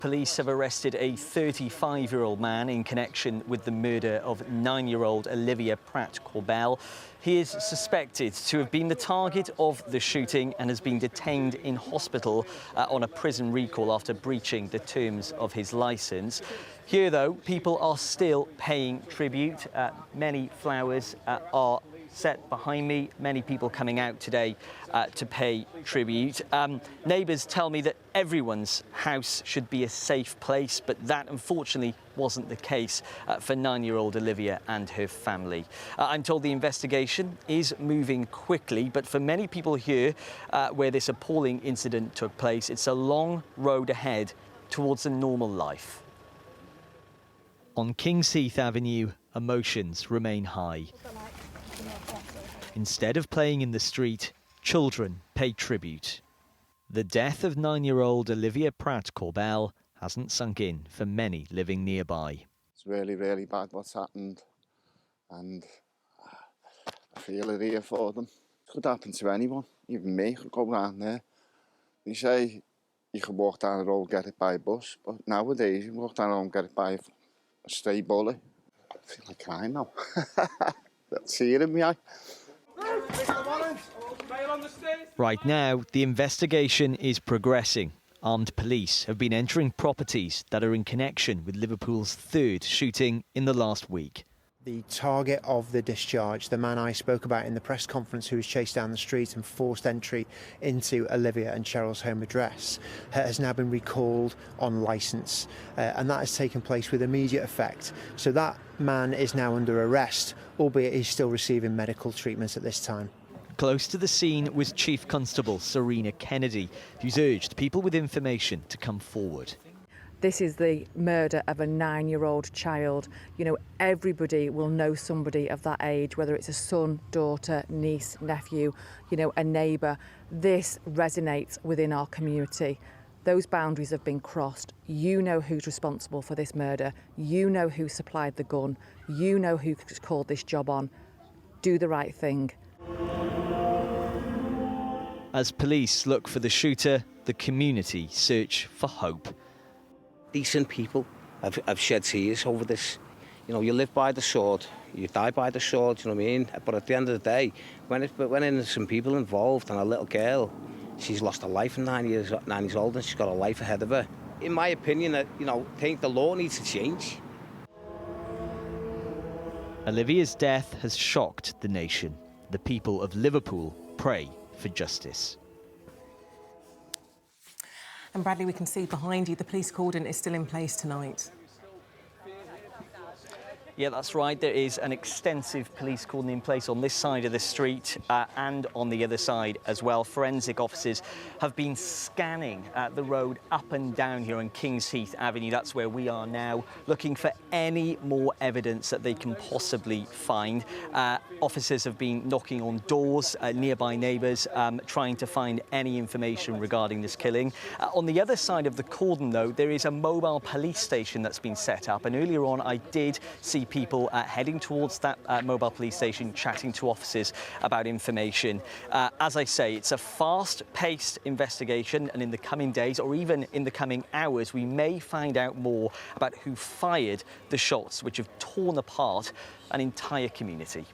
Police have arrested a 35-year-old man in connection with the murder of 9-year-old Olivia Pratt-Korbel. He is suspected to have been the target of the shooting and has been detained in hospital on a prison recall after breaching the terms of his licence. Here, though, people are still paying tribute. Many flowers are set behind me, many people coming out today to pay tribute. Neighbours tell me that everyone's house should be a safe place, but that unfortunately wasn't the case for 9-year-old Olivia and her family. I'm told the investigation is moving quickly, but for many people here where this appalling incident took place, it's a long road ahead towards a normal life. On Kingsheath Avenue, emotions remain high. Instead of playing in the street, children pay tribute. The death of 9-year-old Olivia Pratt-Korbel hasn't sunk in for many living nearby. It's really, really bad what's happened, and I feel it here for them. It could happen to anyone, even me could go round there. They say you can walk down the road, get it by a bus, but nowadays you can walk down the road and get it by a stray bully. I feel like crying now. That's tear in my eye. Right now, the investigation is progressing. Armed police have been entering properties that are in connection with Liverpool's third shooting in the last week. The target of the discharge, the man I spoke about in the press conference who was chased down the street and forced entry into Olivia and Cheryl's home address, has now been recalled on licence, and that has taken place with immediate effect. So that man is now under arrest, albeit he's still receiving medical treatment at this time. Close to the scene was Chief Constable Serena Kennedy, who's urged people with information to come forward. This is the murder of a 9-year-old child. You know, everybody will know somebody of that age, whether it's a son, daughter, niece, nephew, you know, a neighbour. This resonates within our community. Those boundaries have been crossed. You know who's responsible for this murder. You know who supplied the gun. You know who called this job on. Do the right thing. As police look for the shooter, the community search for hope. Decent people have shed tears over this. You know, you live by the sword, you die by the sword, you know what I mean? But at the end of the day, when there's some people involved and a little girl, she's lost her life at 9 years old and she's got a life ahead of her. In my opinion, I think the law needs to change. Olivia's death has shocked the nation. The people of Liverpool pray for justice. And Bradley, we can see behind you the police cordon is still in place tonight. Yeah, that's right. There is an extensive police cordon in place on this side of the street and on the other side as well. Forensic officers have been scanning the road up and down here on Kingsheath Avenue. That's where we are now, looking for any more evidence that they can possibly find. Officers have been knocking on doors, nearby neighbours, trying to find any information regarding this killing. On the other side of the cordon, though, there is a mobile police station that's been set up. And earlier on, I did see people heading towards that mobile police station, chatting to officers about information. As I say, it's a fast-paced investigation, and in the coming days, or even in the coming hours, we may find out more about who fired the shots which have torn apart an entire community.